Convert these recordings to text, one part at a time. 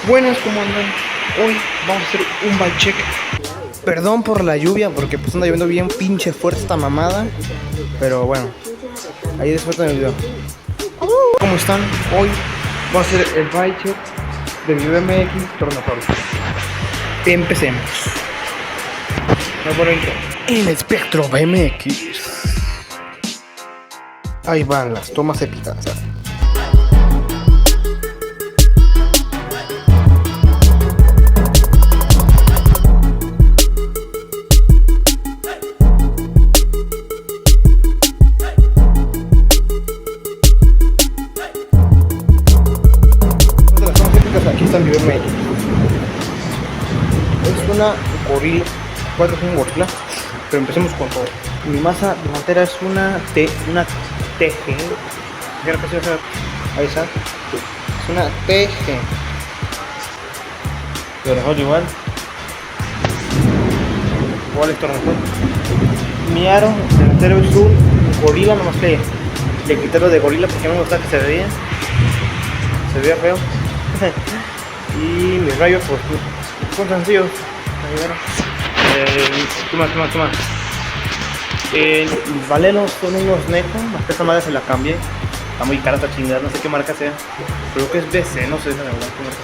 Buenas, ¿cómo andan? Hoy vamos a hacer un bike check. Perdón por la lluvia, porque pues anda lloviendo bien pinche fuerte esta mamada. Pero bueno, ahí disfrutan el video. ¿Cómo están? Hoy vamos a hacer el bike check de mi BMX Tornasaurus. Empecemos. El espectro BMX. Ahí van las tomas épicas. Aquí está mi BMX. Es una gorila. ¿Cuál es un gorila? Pero empecemos con todo. Mi masa delantera es una TG. Ahí está. Es una TG. Tornasol igual. ¿Cuál es tornasol? Mi aro delantero es un gorila, nomás que le quité lo de gorila porque no me gusta que se veía. Se veía feo. Y mis rayos pues son sencillos. Toma. Mis valeros son unos Neko. Hasta esta madre se la cambié. Está muy cara esta chingada, no sé qué marca sea. Creo que es BC, no sé la verdad qué marca.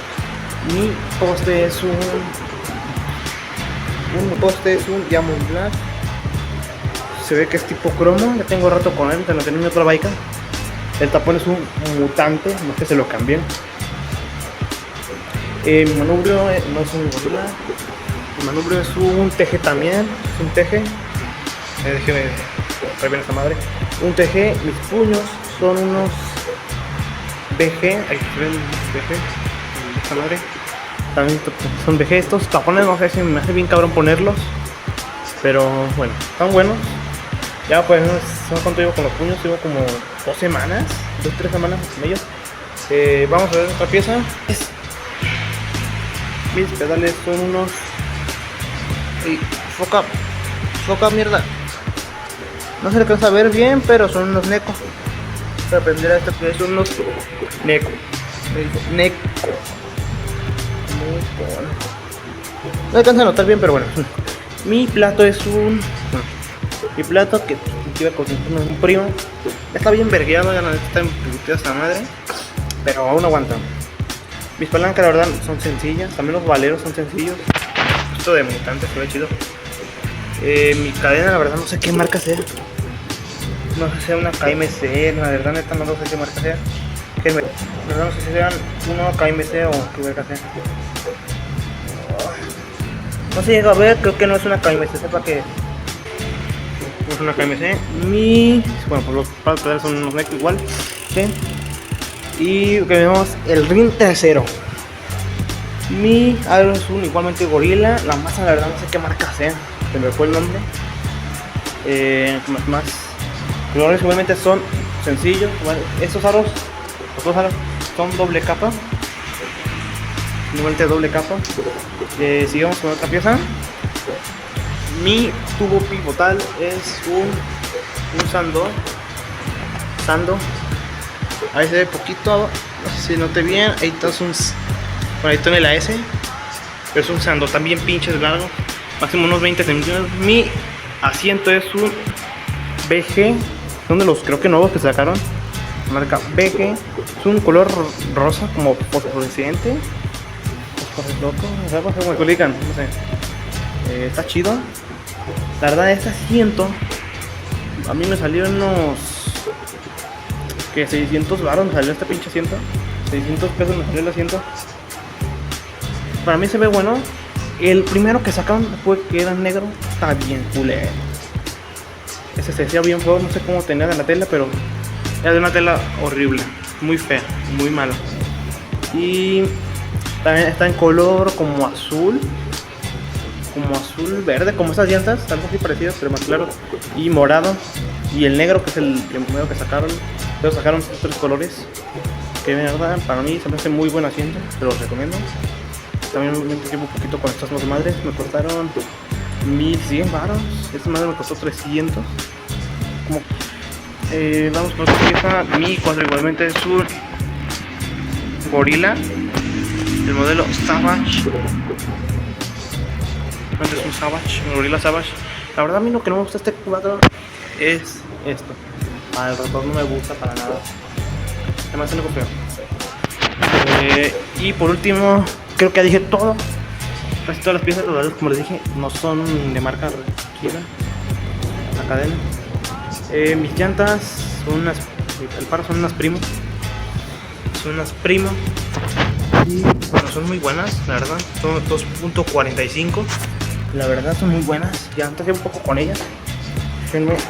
Mi poste es un Diamond Black. Se ve que es tipo cromo. Ya tengo rato con él, lo tenía en otra bike. El tapón es un mutante, no sé que se lo cambié. Mi manubrio no es un gorila. Mi manubrio es un TG también. Es un TG. Déjeme traer bien esta madre. Un TG. Mis puños son unos BG. Ahí se ven BG. Esta madre. También son BG. Estos tapones no sé si me hace bien cabrón ponerlos. Pero bueno, están buenos. Ya pues no sé cuánto llevo con los puños. Llevo como 2 semanas. 2-3 semanas con ellos. Vamos a ver otra pieza. Mis pedales son unos... ¡Ey! Foca, mierda. No se alcanza a ver bien, pero son unos Neko. Para aprender a que son unos Neko. No alcanza a notar bien, pero bueno. Mi plato es un... Mi plato que iba con un primo. Está bien vergueado, ya no está embutida esta madre. Pero aún aguanta. Mis palancas la verdad son sencillas, también los valeros son sencillos. Esto de mutante se ve chido. Mi cadena la verdad no sé qué marca sea. No sé si sea una KMC, la verdad neta no sé qué marca sea. La verdad no sé si sean una KMC o qué marca sea. No se llega a ver, creo que no es una KMC, sepa que no es una KMC. Bueno, pues los pedales son unos Neko igual. ¿Sí? Y que vemos el ring trasero. Mi aro es un igualmente gorila. La masa la verdad no sé qué marca sea, se me fue el nombre. Más colores igualmente son sencillos. Bueno, estos aros, los dos aros son doble capa. Igualmente doble capa. Sigamos con otra pieza. Mi tubo pivotal es un Sando. Ahí se ve poquito, no sé si note bien, ahí está ahí está el AS, pero es un Sando también pinches largo, máximo unos 20 centímetros. Mi asiento es un BG, son de los creo que nuevos que sacaron, marca BG, es un color rosa como fosforescente, loco, como me colican, no sé, está chido. La verdad este asiento, a mí me salió unos... que 600 baros me salió este pinche asiento. 600 pesos me salió el asiento. Para mí se ve bueno. El primero que sacaron fue que era negro. Está bien culero. Ese se hacía bien feo. No sé cómo tenía de la tela, pero era de una tela horrible. Muy fea, muy mala. Y también está en color como azul. Como azul verde, como esas llantas. Algo así parecido, pero más claro. Y morado. Y el negro que es el primero que sacaron. Pero sacaron estos 3 colores. Que de verdad para mí se me hace muy buen asiento. Te los recomiendo. También me llevo un poquito con estas dos madres. Me costaron 1100 baros. Esta madre me costó 300. Como, vamos con otra pieza. Mi cuadro igualmente es un gorila. El modelo modelo Savage. Este es un Savage, un Gorilla Savage. La verdad a mí lo que no me gusta este cuadro es esto. El rotor no me gusta para nada. Además es algo feo. Y por último, creo que ya dije todo. Casi todas las piezas, como les dije, no son de marca Kira, la cadena. Mis llantas son unas, el paro son unas Primo. Son unas Primo. Y bueno, son muy buenas, la verdad. Son 2.45. La verdad son muy buenas. Ya antes un poco con ellas. Fíjenme. Aquí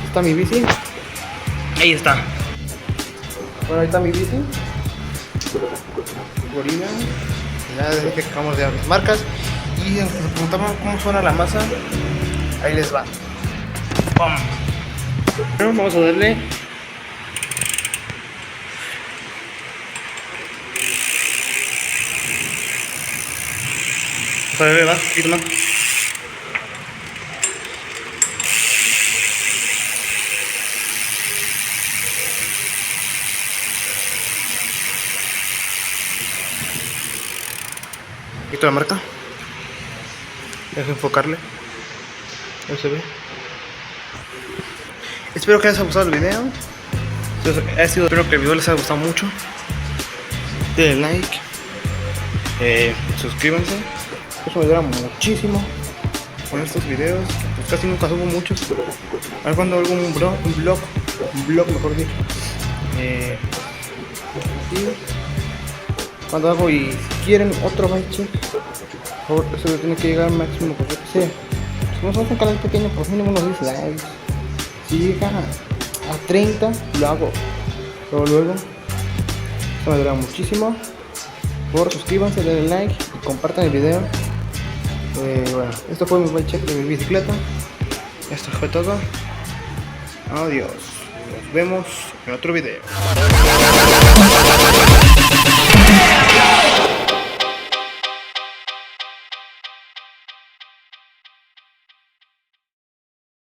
está mi bici. Ahí está. Bueno, ahí está mi bici. Gorilla. Ya desde que acabamos de ver las marcas. Y nos preguntamos cómo suena la masa. Ahí les va. ¡Pum! Bueno, vamos a darle. Vamos a darle más, un poquito más. Quito la marca. Dejo enfocarle. No se ve. Espero que les haya gustado el video. Espero que el video les haya gustado mucho. Denle like. Suscríbanse. Eso me ayuda muchísimo con estos videos. Pues casi nunca subo muchos. A ver cuando hago un blog mejor dicho. Cuando hago y si quieren otro bike check, por favor, eso tiene que llegar al máximo porque sea. Si no somos un canal pequeño, por mínimo unos 10 likes. Si llega a 30, lo hago luego. Eso me ayuda muchísimo. Por favor, suscríbanse, denle like y compartan el video. Bueno, esto fue mi bike check de mi bicicleta. Esto fue todo. Adiós. Nos vemos en otro video.